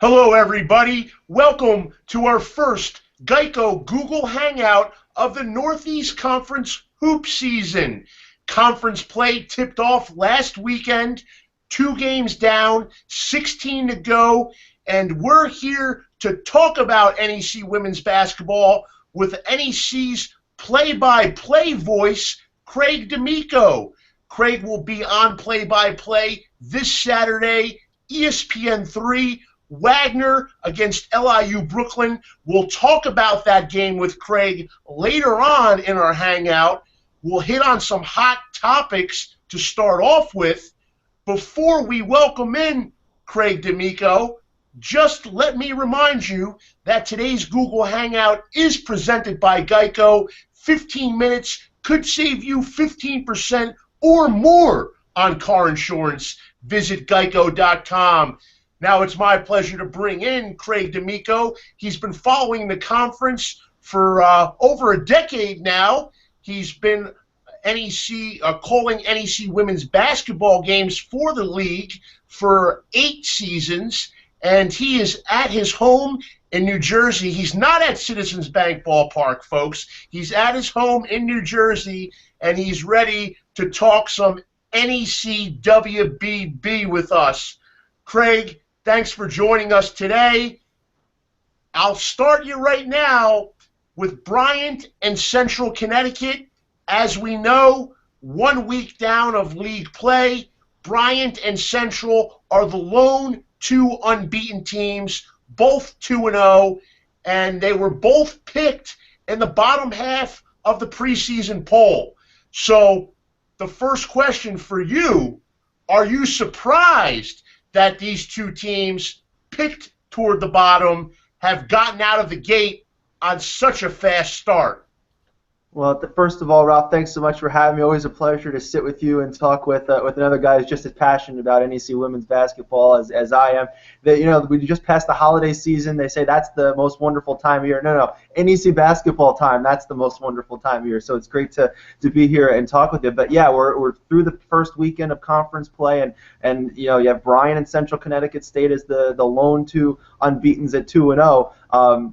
Hello, everybody. Welcome to our first Geico Google Hangout of the Northeast Conference hoop season. Conference play tipped off last weekend, 2 games down, 16 to go, and we're here to talk about NEC women's basketball with NEC's play-by-play voice, Craig D'Amico. Craig will be on play-by-play this Saturday, ESPN3, Wagner against LIU Brooklyn. We'll talk about that game with Craig later on in our hangout. We'll hit on some hot topics to start off with. Before we welcome in Craig D'Amico, just let me remind you that today's Google Hangout is presented by Geico. 15 minutes could save you 15% or more on car insurance. Visit geico.com. Now it's my pleasure to bring in Craig D'Amico. He's been following the conference for over a decade now. He's been calling NEC women's basketball games for the league for 8 seasons, and he is at his home in New Jersey. He's not at Citizens Bank Ballpark, folks. He's at his home in New Jersey, and he's ready to talk some NEC-WBB with us. Craig, thanks for joining us today. I'll start you right now with Bryant and Central Connecticut. As we know, 1 week down of league play, Bryant and Central are the lone 2 unbeaten teams, both 2-0, and they were both picked in the bottom half of the preseason poll. So the first question for you, are you surprised that these 2 teams picked toward the bottom have gotten out of the gate on such a fast start? Well, first of all, Ralph, thanks so much for having me. Always a pleasure to sit with you and talk with another guy who's just as passionate about NEC women's basketball as I am. We just passed the holiday season. They say that's the most wonderful time of year. No, NEC basketball time, that's the most wonderful time of year. So it's great to be here and talk with you. But yeah, we're through the first weekend of conference play, and you have Bryant and Central Connecticut State as the lone 2 unbeatens at 2-0.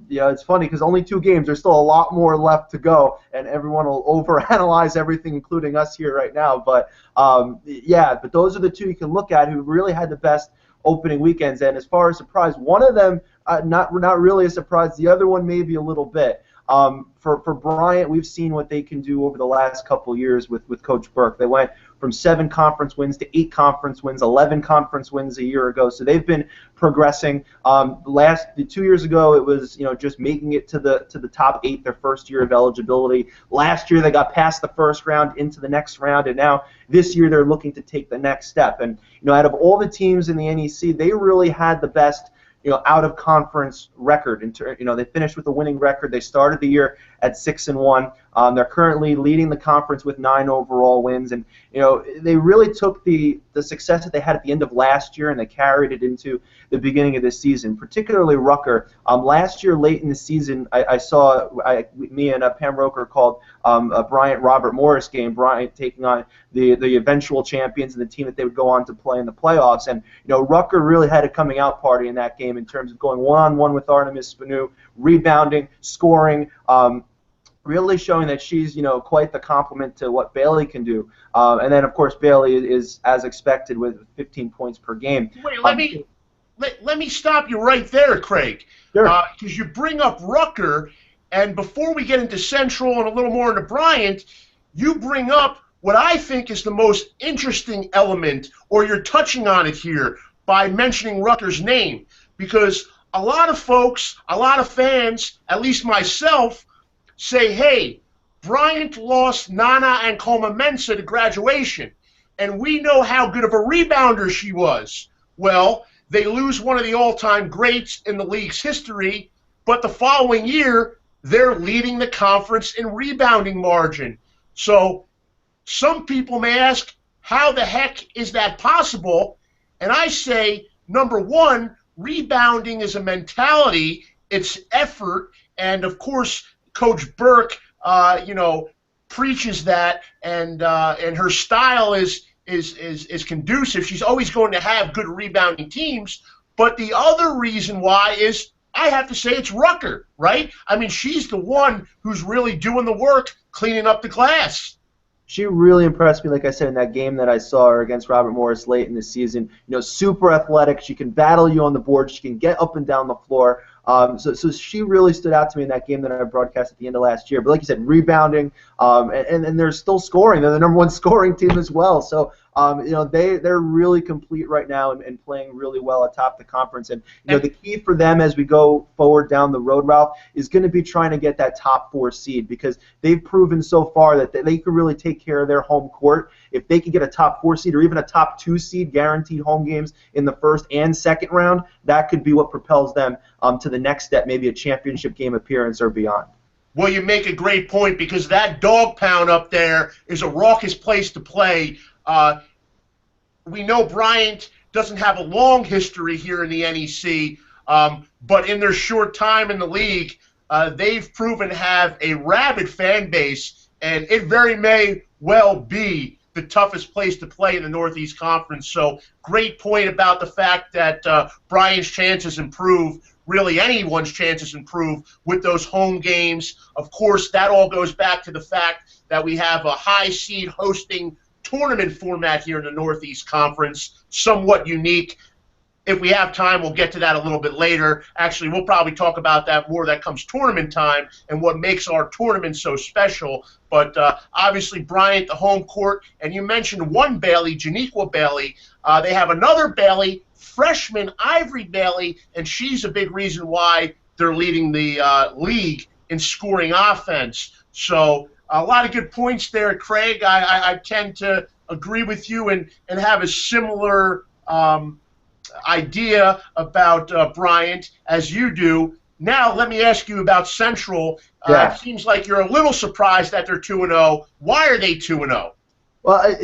It's funny because only 2 games. There's still a lot more left to go, and everyone will overanalyze everything, including us here right now. But but those are the 2 you can look at who really had the best opening weekends. And as far as surprise, one of them not really a surprise. The other one maybe a little bit. For Bryant, we've seen what they can do over the last couple years with Coach Burke. They went from 7 conference wins to 8 conference wins, 11 conference wins a year ago. So they've been progressing. 2 years ago, it was just making it to the top 8 their first year of eligibility. Last year they got past the first round into the next round, and now this year they're looking to take the next step. And out of all the teams in the NEC, they really had the best out of conference record. They finished with a winning record. They started the year at 6-1. They're currently leading the conference with 9 overall wins, and they really took the success that they had at the end of last year and they carried it into the beginning of this season. Particularly Rutgers. Last year, late in the season, me and Pam Roker called a Bryant Robert Morris game. Bryant taking on the eventual champions and the team that they would go on to play in the playoffs. And Rutgers really had a coming out party in that game in terms of going one-on-one with Artemis Spanu, rebounding, scoring. Really showing that she's, quite the complement to what Bailey can do. And then, of course, Bailey is, as expected, with 15 points per game. Wait, let me stop you right there, Craig. Sure. Because you bring up Rutgers, and before we get into Central and a little more into Bryant, you bring up what I think is the most interesting element, or you're touching on it here by mentioning Rutgers' name. Because a lot of folks, a lot of fans, at least myself, say, hey, Bryant lost Nana and Coma Mensa to graduation, and we know how good of a rebounder she was. Well, they lose one of the all-time greats in the league's history, but the following year, they're leading the conference in rebounding margin. So some people may ask, how the heck is that possible? And I say, number one, rebounding is a mentality, it's effort, and of course, Coach Burke, preaches that, and her style is conducive. She's always going to have good rebounding teams, But the other reason why is I have to say it's Rucker, right? I mean, she's the one who's really doing the work, cleaning up the glass. She really impressed me, like I said, in that game that I saw her against Robert Morris late in the season. You know, super athletic. She can battle you on the board. She can get up and down the floor. So she really stood out to me in that game that I broadcast at the end of last year. But like you said, rebounding, and they're still scoring. They're the #1 scoring team as well. So you know, they're really complete right now and playing really well atop the conference. And you know, the key for them as we go forward down the road, Ralph, is going to be trying to get that top 4 seed, because they've proven so far that they can really take care of their home court. If they can get a top 4 seed or even a top 2 seed, guaranteed home games in the first and second round, that could be what propels them to the next step, maybe a championship game appearance or beyond. Well, you make a great point, because that dog pound up there is a raucous place to play. We know Bryant doesn't have a long history here in the NEC, but in their short time in the league, they've proven to have a rabid fan base, and it very may well be the toughest place to play in the Northeast Conference. So great point about the fact that Bryant's chances improve, really anyone's chances improve with those home games. Of course, that all goes back to the fact that we have a high seed hosting tournament format here in the Northeast Conference, somewhat unique. If we have time, we'll get to that a little bit later. Actually, we'll probably talk about that more that comes tournament time and what makes our tournament so special. But obviously, Bryant, the home court, and you mentioned one Bailey, Janiqua Bailey. They have another Bailey, freshman Ivory Bailey, and she's a big reason why they're leading the league in scoring offense. So a lot of good points there, Craig. I tend to agree with you and have a similar idea about Bryant as you do. Now, let me ask you about Central. Yeah. It seems like you're a little surprised that they're 2-0. Why are they 2-0? Well,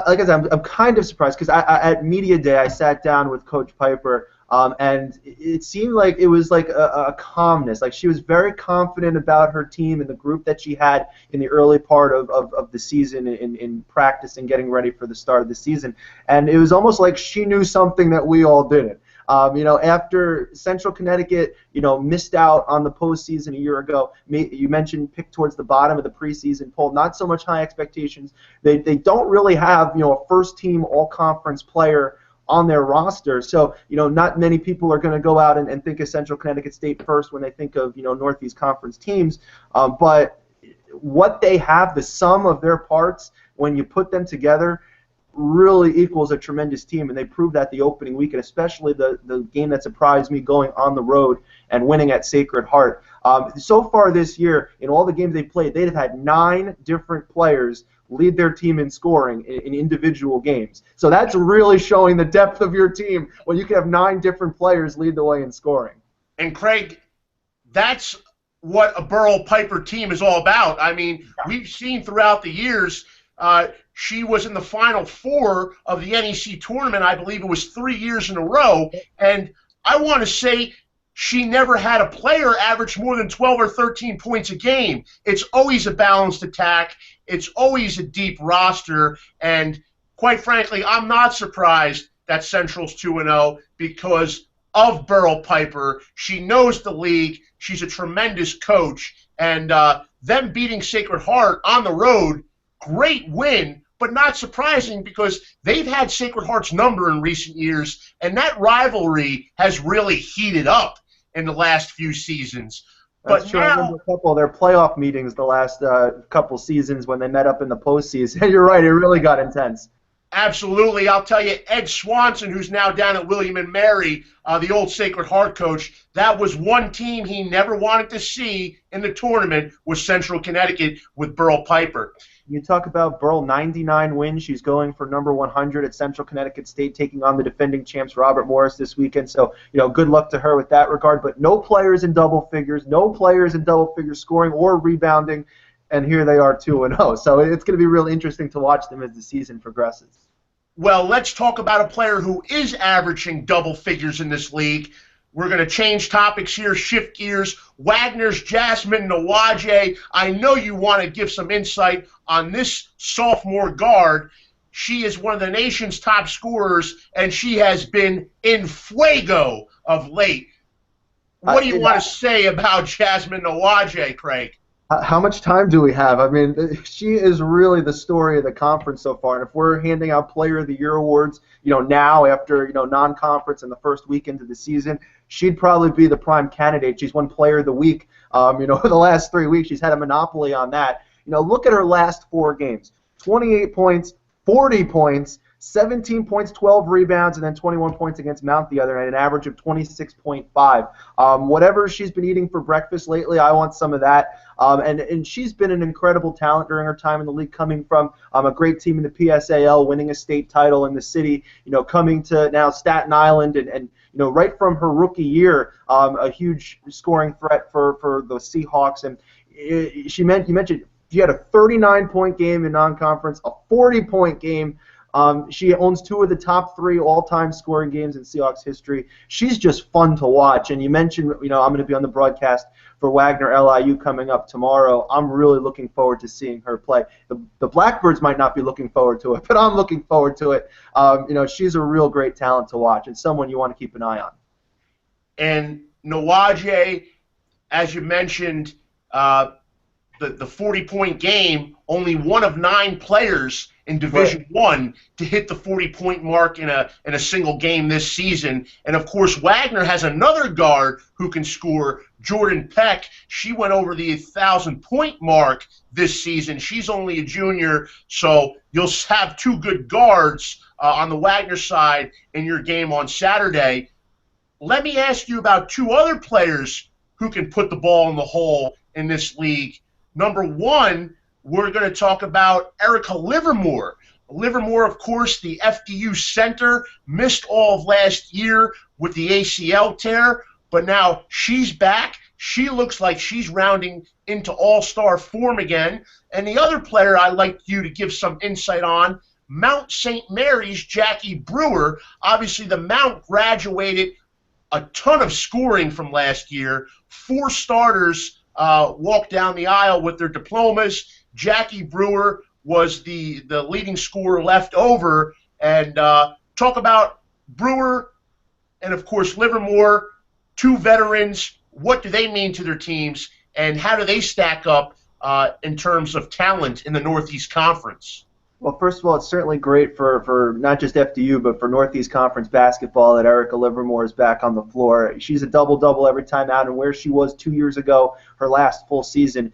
like I said, I'm kind of surprised, because at Media Day I sat down with Coach Piper, and it seemed like it was like a calmness. Like, she was very confident about her team and the group that she had in the early part of the season in practice and getting ready for the start of the season. And it was almost like she knew something that we all didn't. You know, after Central Connecticut, you know, missed out on the postseason a year ago, you mentioned picked towards the bottom of the preseason poll, not so much high expectations. They don't really have, you know, a first-team all-conference player on their roster. So, you know, not many people are going to go out and think of Central Connecticut State first when they think of, you know, Northeast Conference teams. But what they have, the sum of their parts, when you put them together, really equals a tremendous team, and they proved that the opening weekend, especially the game that surprised me, going on the road and winning at Sacred Heart. So far this year, in all the games they played, they've had 9 different players lead their team in scoring in individual games. So that's really showing the depth of your team when you can have 9 different players lead the way in scoring. And Craig, that's what a Burrell Piper team is all about. I mean, we've seen throughout the years, she was in the Final Four of the NEC tournament. I believe it was 3 years in a row. And I want to say she never had a player average more than 12 or 13 points a game. It's always a balanced attack. It's always a deep roster. And quite frankly, I'm not surprised that Central's 2-0 because of Burrell Piper. She knows the league. She's a tremendous coach. And them beating Sacred Heart on the road, great win, but not surprising because they've had Sacred Heart's number in recent years, and that rivalry has really heated up in the last few seasons. That's true. I remember a couple of their playoff meetings the last couple seasons when they met up in the postseason. You're right, it really got intense. Absolutely. I'll tell you, Ed Swanson, who's now down at William & Mary, the old Sacred Heart coach, that was one team he never wanted to see in the tournament was Central Connecticut with Burrell Piper. You talk about Burrell, 99 wins. She's going for number 100 at Central Connecticut State, taking on the defending champs Robert Morris this weekend. So, you know, good luck to her with that regard. But no players in double figures, no players in double figures scoring or rebounding, and here they are 2-0. So it's going to be real interesting to watch them as the season progresses. Well, let's talk about a player who is averaging double figures in this league. We're going to change topics here, shift gears. Wagner's Jasmine Toliver. I know you want to give some insight on this sophomore guard. She is one of the nation's top scorers, and she has been in fuego of late. What do you want to say about Jasmine Toliver, Craig? How much time do we have? I mean, she is really the story of the conference so far. And if we're handing out Player of the Year awards, now after, non-conference and the first weekend of the season, she'd probably be the prime candidate. She's won Player of the Week. The last 3 weeks, she's had a monopoly on that. Look at her last 4 games. 28 points, 40 points, 17 points, 12 rebounds, and then 21 points against Mount the other night, an average of 26.5. Whatever she's been eating for breakfast lately, I want some of that. And she's been an incredible talent during her time in the league, coming from a great team in the PSAL, winning a state title in the city, coming to now Staten Island, and right from her rookie year, a huge scoring threat for the Seahawks. And you mentioned she had a 39-point game in non-conference, a 40-point game. She owns 2 of the top 3 all-time scoring games in Seahawks history. She's just fun to watch. And you mentioned, I'm going to be on the broadcast for Wagner LIU coming up tomorrow. I'm really looking forward to seeing her play. The Blackbirds might not be looking forward to it, but I'm looking forward to it. She's a real great talent to watch and someone you want to keep an eye on. And Toliver, as you mentioned, the 40-point game, only one of 9 players in Division I to hit the 40-point mark in a single game this season. And, of course, Wagner has another guard who can score, Jordan Peck. She went over the 1,000-point mark this season. She's only a junior, so you'll have 2 good guards on the Wagner side in your game on Saturday. Let me ask you about 2 other players who can put the ball in the hole in this league. Number 1, we're going to talk about Erica Livermore. Livermore, of course, the FDU center, missed all of last year with the ACL tear, but now she's back. She looks like she's rounding into all-star form again. And the other player I'd like you to give some insight on, Mount St. Mary's Jackie Brewer. Obviously, the Mount graduated a ton of scoring from last year. 4 starters walked down the aisle with their diplomas. Jackie Brewer was the leading scorer left over. And talk about Brewer and, of course, Livermore, 2 veterans. What do they mean to their teams, and how do they stack up in terms of talent in the Northeast Conference? Well, first of all, it's certainly great for not just FDU, but for Northeast Conference basketball that Erica Livermore is back on the floor. She's a double-double every time out, and where she was 2 years ago, her last full season,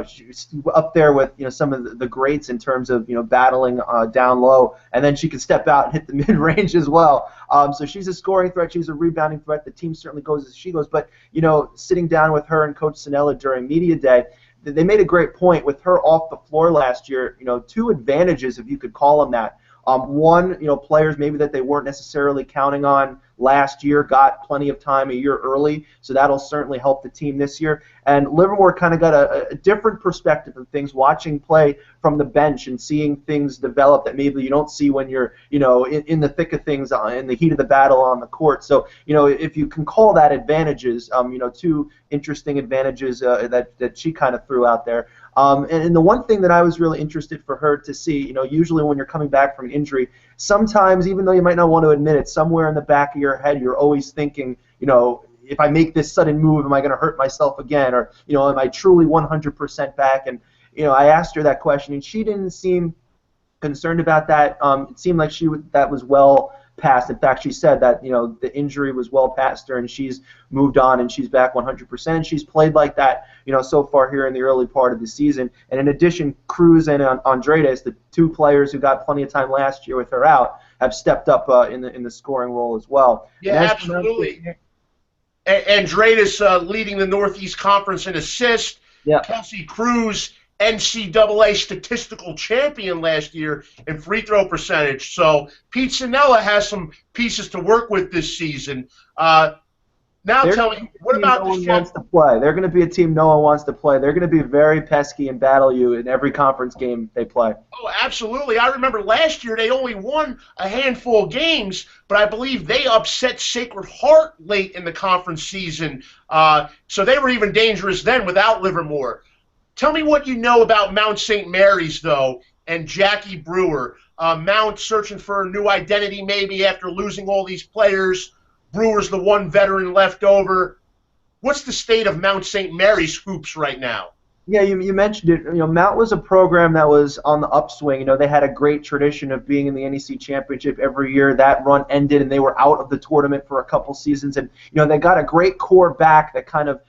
she's up there with some of the greats in terms of battling down low, and then she can step out and hit the mid-range as well. So she's a scoring threat, she's a rebounding threat. The team certainly goes as she goes, but sitting down with her and Coach Sinella during media day, they made a great point with her off the floor last year. 2 advantages, if you could call them that. One, players maybe that they weren't necessarily counting on last year got plenty of time a year early, so that'll certainly help the team this year. And Livermore kind of got a different perspective of things, watching play from the bench and seeing things develop that maybe you don't see when you're in the thick of things, in the heat of the battle on the court. So if you can call that advantages, 2 interesting advantages that she kind of threw out there. And the one thing that I was really interested for her to see, usually when you're coming back from an injury, sometimes, even though you might not want to admit it, somewhere in the back of your head you're always thinking, if I make this sudden move, am I going to hurt myself again? Or, am I truly 100% back? And, I asked her that question, and she didn't seem concerned about that. It seemed like that was well past. In fact, she said that, the injury was well past her, and she's moved on, and she's back 100%. She's played like that, so far here in the early part of the season. And in addition, Cruz and Andrades, the 2 players who got plenty of time last year with her out, have stepped up in the scoring role as well. Yeah, absolutely. Andrades leading the Northeast Conference in assists. Yeah. Kelsey Cruz, NCAA statistical champion last year in free throw percentage. So Pete Sinella has some pieces to work with this season. Now tell me, what about this? Wants to play. They're going to be a team no one wants to play. They're going to be very pesky and battle you in every conference game they play. Oh, absolutely. I remember last year they only won a handful of games, but I believe they upset Sacred Heart late in the conference season. So they were even dangerous then without Livermore. Tell me what you know about Mount St. Mary's, though, and Jackie Brewer. Mount searching for a new identity maybe after losing all these players. Brewer's the one veteran left over. What's the state of Mount St. Mary's hoops right now? Yeah, you mentioned it. Mount was a program that was on the upswing. They had a great tradition of being in the NEC championship every year. That run ended, and they were out of the tournament for a couple seasons. And they got a great core back that kind of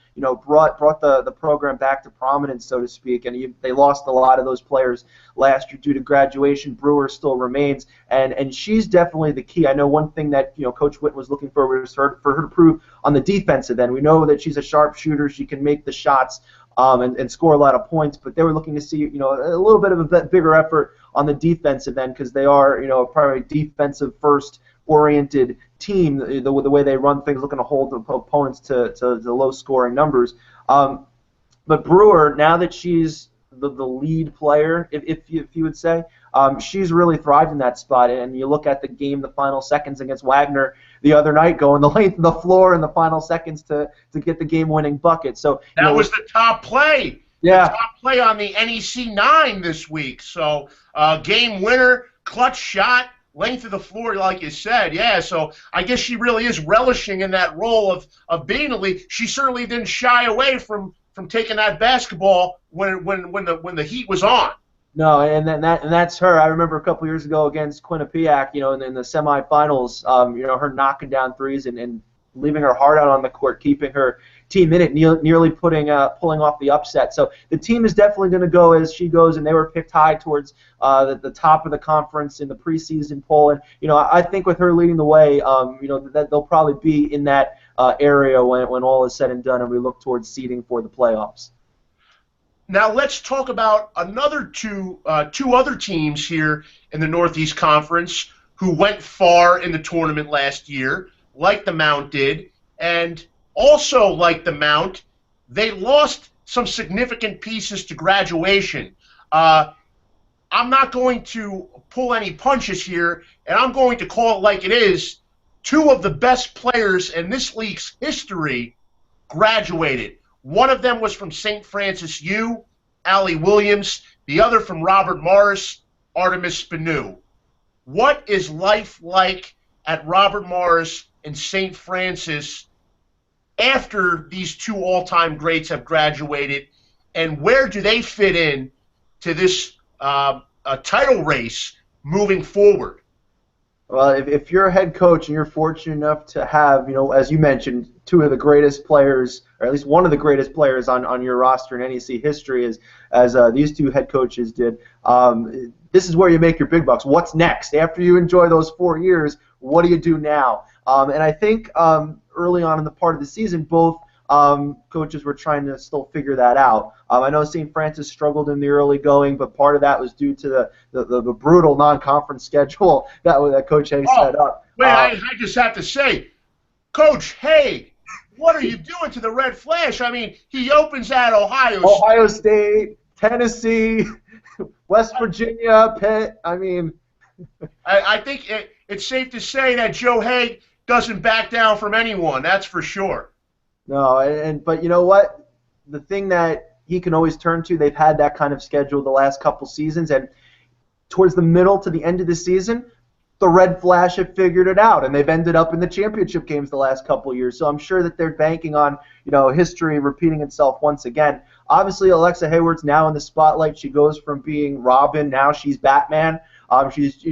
brought the program back to prominence, so to speak. And they lost a lot of those players last year due to graduation. Brewer still remains, and she's definitely the key. I know one thing that Coach Witt was looking for was for her to prove on the defensive end. We know that she's a sharpshooter. She can make the shots. And score a lot of points, but they were looking to see, a little bit of a bigger effort on the defensive end because they are, probably a defensive first oriented team. The way they run things, looking to hold the opponents to the low scoring numbers. But Brewer, now that she's the lead player, if you would say, she's really thrived in that spot. And you look at the game, the final seconds against Wagner the other night, going the length of the floor in the final seconds to get the game-winning bucket. So that was the top play. Yeah, the top play on the NEC-9 this week. So game winner, clutch shot, length of the floor, like you said. Yeah, so I guess she really is relishing in that role of being a lead. She certainly didn't shy away from taking that basketball when the heat was on. No, and that's her. I remember a couple years ago against Quinnipiac, in the semifinals, her knocking down threes and leaving her heart out on the court, keeping her team in it, nearly pulling off the upset. So the team is definitely going to go as she goes, and they were picked high towards the top of the conference in the preseason poll. And I think with her leading the way, that they'll probably be in that area when all is said and done, and we look towards seeding for the playoffs. Now let's talk about two other teams here in the Northeast Conference who went far in the tournament last year, like the Mount did, and also like the Mount, they lost some significant pieces to graduation. I'm not going to pull any punches here, and I'm going to call it like it is. Two of the best players in this league's history graduated. One of them was from St. Francis U, Allie Williams. The other from Robert Morris, Artemis Spanu. What is life like at Robert Morris and St. Francis after these two all-time greats have graduated, and where do they fit in to this title race moving forward? Well, if you're a head coach and you're fortunate enough to have, as you mentioned, two of the greatest players, or at least one of the greatest players on your roster in NEC history, as these two head coaches did, this is where you make your big bucks. What's next? After you enjoy those 4 years, what do you do now? And I think early on in the part of the season, both coaches were trying to still figure that out. I know St. Francis struggled in the early going, but part of that was due to the brutal non-conference schedule that Coach Hay set up. Wait, I just have to say, Coach Hay, what are you doing to the Red Flash? I mean, he opens at Ohio State, Tennessee, West Virginia, Pitt. I mean, I think it's safe to say that Joe Hay doesn't back down from anyone. That's for sure. No, but you know what? The thing that he can always turn to, they've had that kind of schedule the last couple seasons, and towards the middle to the end of the season, the Red Flash have figured it out, and they've ended up in the championship games the last couple years. So I'm sure that they're banking on history repeating itself once again. Obviously, Alexa Hayward's now in the spotlight. She goes from being Robin, now she's Batman. She's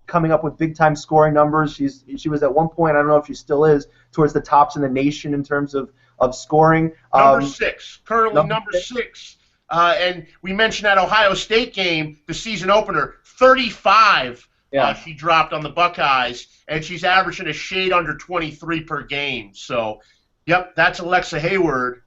coming up with big-time scoring numbers. She was at one point, I don't know if she still is, towards the tops in the nation in terms of scoring. Number 6, currently number 6. And we mentioned that Ohio State game, the season opener, 35 she dropped on the Buckeyes, and she's averaging a shade under 23 per game. So, yep, that's Alexa Hayward.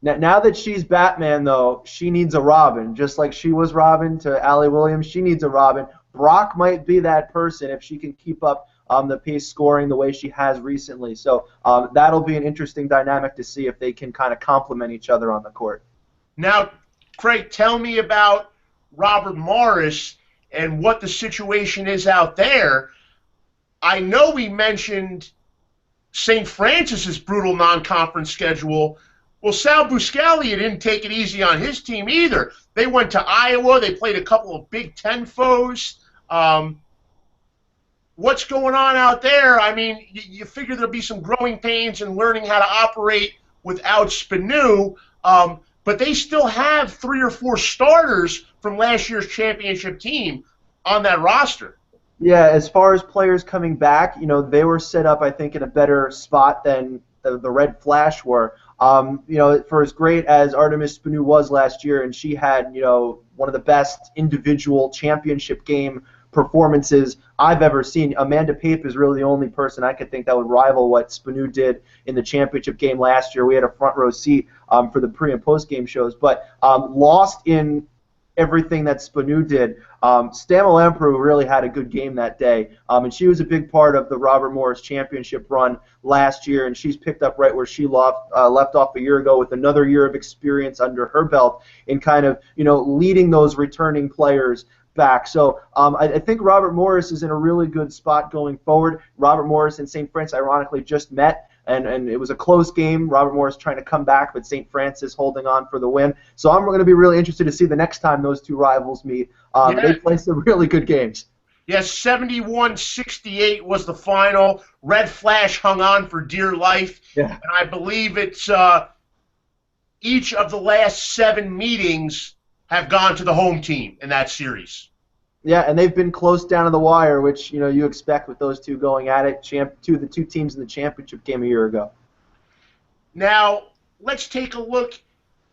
Now that she's Batman, though, she needs a Robin. Just like she was Robin to Allie Williams, she needs a Robin. Brock might be that person if she can keep up the pace scoring the way she has recently. So that'll be an interesting dynamic to see if they can kind of complement each other on the court. Now, Craig, tell me about Robert Morris and what the situation is out there. I know we mentioned St. Francis's brutal non-conference schedule. Well, Sal Buscaglia didn't take it easy on his team either. They went to Iowa. They played a couple of Big Ten foes. What's going on out there? I mean, you figure there'll be some growing pains in learning how to operate without Spanu, but they still have 3 or 4 starters from last year's championship team on that roster. Yeah, as far as players coming back, they were set up, I think, in a better spot than the Red Flash were. For as great as Artemis Spanu was last year, and she had, one of the best individual championship game performances I've ever seen. Amanda Pape is really the only person I could think that would rival what Spanu did in the championship game last year. We had a front row seat for the pre and post game shows, but lost in everything that Spanu did. Stamel really had a good game that day, and she was a big part of the Robert Morris championship run last year, and she's picked up right where she left off a year ago with another year of experience under her belt in kind of, leading those returning players back. So I think Robert Morris is in a really good spot going forward. Robert Morris and St. Francis ironically just met, and it was a close game. Robert Morris trying to come back, but St. Francis holding on for the win. So I'm going to be really interested to see the next time those two rivals meet. They play some really good games. Yes, 71-68 was the final. Red Flash hung on for dear life. Yeah. And I believe it's each of the last 7 meetings have gone to the home team in that series. Yeah, and they've been close down to the wire, which you expect with those two going at it. The two teams in the championship game a year ago. Now let's take a look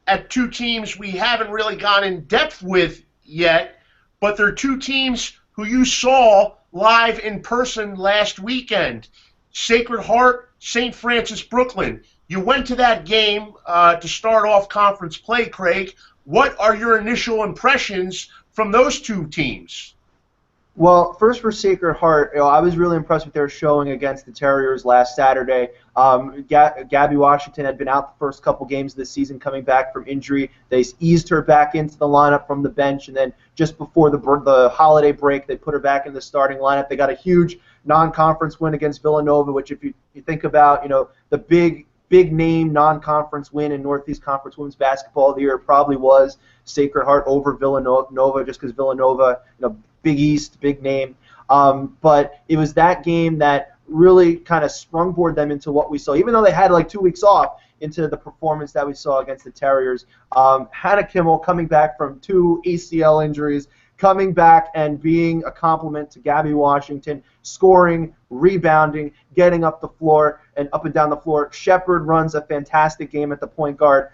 at 2 teams we haven't really gone in depth with yet, but they're 2 teams who you saw live in person last weekend. Sacred Heart, St. Francis Brooklyn. You went to that game to start off conference play, Craig. What are your initial impressions from those 2 teams? Well, first for Sacred Heart, I was really impressed with their showing against the Terriers last Saturday. Gabby Washington had been out the first couple games of the season coming back from injury. They eased her back into the lineup from the bench, and then just before the holiday break, they put her back in the starting lineup. They got a huge non-conference win against Villanova, which if you think about, the big name non-conference win in Northeast Conference women's basketball of the year probably was Sacred Heart over Villanova, just because Villanova, Big East, big name. But it was that game that really kind of sprungboard them into what we saw. Even though they had like 2 weeks off, into the performance that we saw against the Terriers. Hannah Kimmel coming back from 2 ACL injuries, coming back and being a compliment to Gabby Washington, scoring, rebounding, getting up the floor and up and down the floor. Shepard runs a fantastic game at the point guard.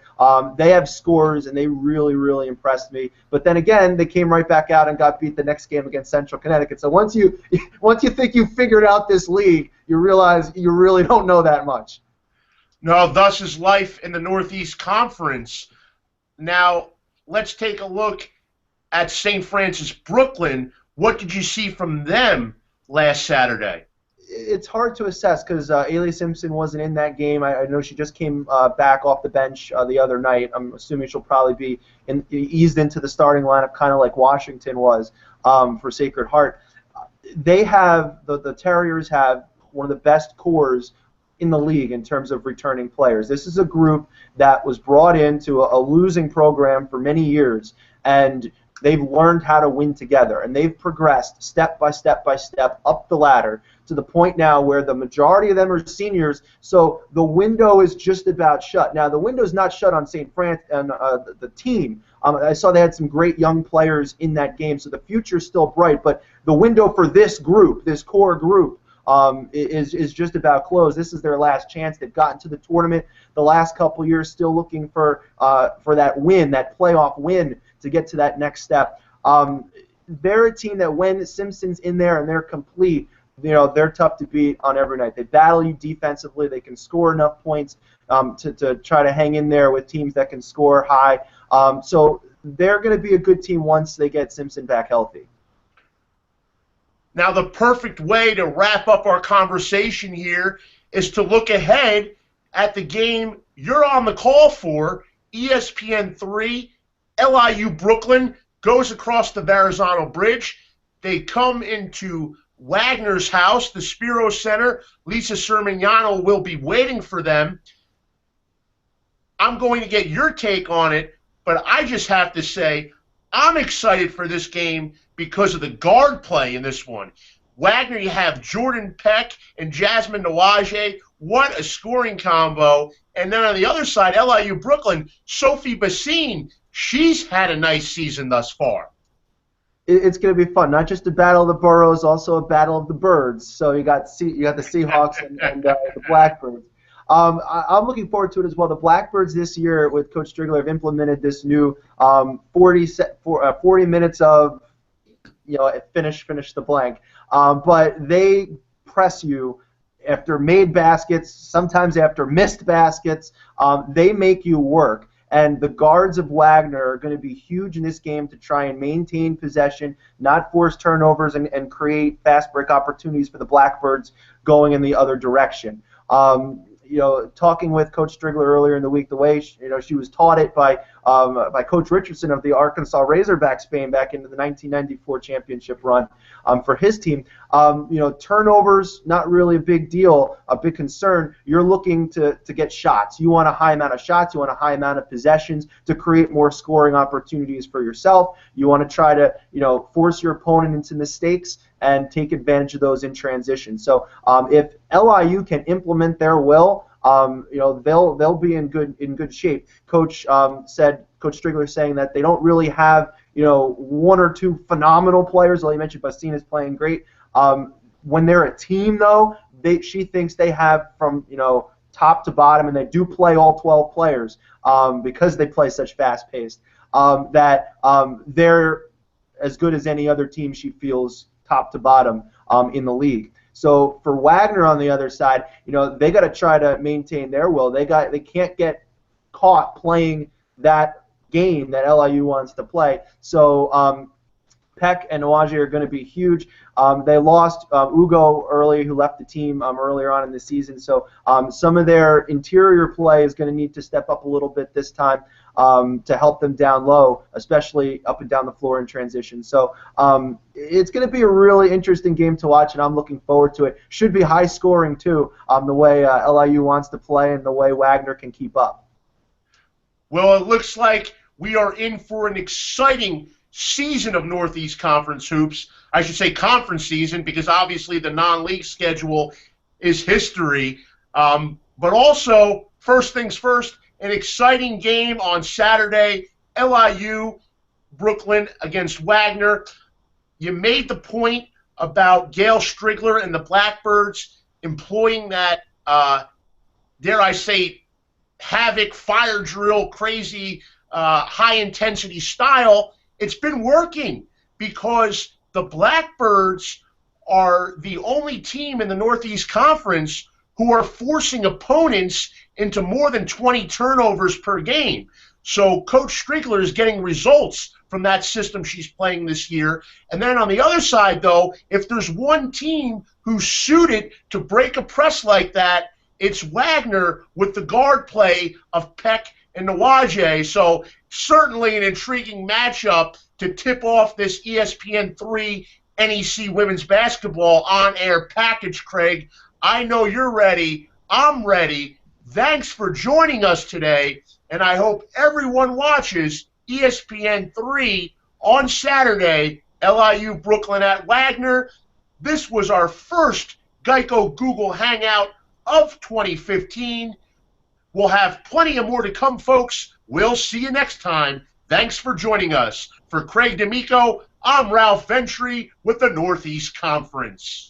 They have scores, and they really, really impressed me. But then again, they came right back out and got beat the next game against Central Connecticut. So once you think you've figured out this league, you realize you really don't know that much. No, thus is life in the Northeast Conference. Now, let's take a look at St. Francis Brooklyn. What did you see from them last Saturday? It's hard to assess because Ailey Simpson wasn't in that game. I know she just came back off the bench the other night. I'm assuming she'll probably be eased into the starting lineup, kind of like Washington was for Sacred Heart. They have, the Terriers have one of the best cores in the league in terms of returning players. This is a group that was brought into a losing program for many years, and they've learned how to win together, and they've progressed step by step by step up the ladder to the point now where the majority of them are seniors, so the window is just about shut. Now, the window's not shut on St. Francis and the team. I saw they had some great young players in that game, so the future's still bright, but the window for this group, this core group, is just about closed. This is their last chance. They've gotten to the tournament the last couple years, still looking for that win, that playoff win to get to that next step. They're a team that when Simpson's in there and they're complete, they're tough to beat on every night. They battle you defensively. They can score enough points to try to hang in there with teams that can score high. So they're going to be a good team once they get Simpson back healthy. Now, the perfect way to wrap up our conversation here is to look ahead at the game you're on the call for. ESPN3, LIU Brooklyn goes across the Verrazano Bridge. They come into Wagner's house, the Spiro Center. Lisa Sermignano will be waiting for them. I'm going to get your take on it, but I just have to say I'm excited for this game because of the guard play in this one. Wagner, you have Jordan Peck and Jasmine Toliver. What a scoring combo. And then on the other side, LIU Brooklyn, Sophie Bassine, she's had a nice season thus far. It's going to be fun. Not just a battle of the boroughs, also a battle of the birds. So you got the Seahawks and the Blackbirds. I'm looking forward to it as well. The Blackbirds this year with Coach Striegler have implemented this new 40 minutes of finish the blank. But they press you after made baskets, sometimes after missed baskets. They make you work. And the guards of Wagner are going to be huge in this game to try and maintain possession, not force turnovers, and create fast break opportunities for the Blackbirds going in the other direction. Talking with Coach Striegler earlier in the week, the way she was taught it by Coach Richardson of the Arkansas Razorbacks fame back into the 1994 championship run for his team. Turnovers, not really a big deal, a big concern. You're looking to get shots. You want a high amount of shots. You want a high amount of possessions to create more scoring opportunities for yourself. You want to try to force your opponent into mistakes and take advantage of those in transition. So if LIU can implement their will, they'll be in good shape. Coach Striegler saying that they don't really have one or two phenomenal players. Well, you mentioned Bassine is playing great. When they're a team, though, she thinks they have from top to bottom, and they do play all 12 players because they play such fast-paced. That they're as good as any other team she feels top to bottom in the league. So for Wagner on the other side, they got to try to maintain their will. They can't get caught playing that game that LIU wants to play. So Peck and Toliver are going to be huge. They lost Ugo early, who left the team earlier on in the season. So some of their interior play is going to need to step up a little bit this time to help them down low, especially up and down the floor in transition. So it's going to be a really interesting game to watch, and I'm looking forward to it. Should be high scoring too, the way LIU wants to play and the way Wagner can keep up. Well, it looks like we are in for an exciting season of Northeast Conference hoops. I should say conference season, because obviously the non-league schedule is history. But also, first things first, an exciting game on Saturday, LIU Brooklyn against Wagner. You made the point about Gail Striegler and the Blackbirds employing that, dare I say, havoc, fire drill, crazy, high-intensity style. It's been working because the Blackbirds are the only team in the Northeast Conference who are forcing opponents into more than 20 turnovers per game. So Coach Striegler is getting results from that system she's playing this year. And then on the other side, though, if there's one team who's suited to break a press like that, it's Wagner with the guard play of Peck and Toliver. So certainly an intriguing matchup to tip off this ESPN3 NEC women's basketball on-air package, Craig. I know you're ready. I'm ready. Thanks for joining us today, and I hope everyone watches ESPN3 on Saturday, LIU Brooklyn at Wagner. This was our first Geico Google Hangout of 2015. We'll have plenty of more to come, folks. We'll see you next time. Thanks for joining us. For Craig D'Amico, I'm Ralph Ventre with the Northeast Conference.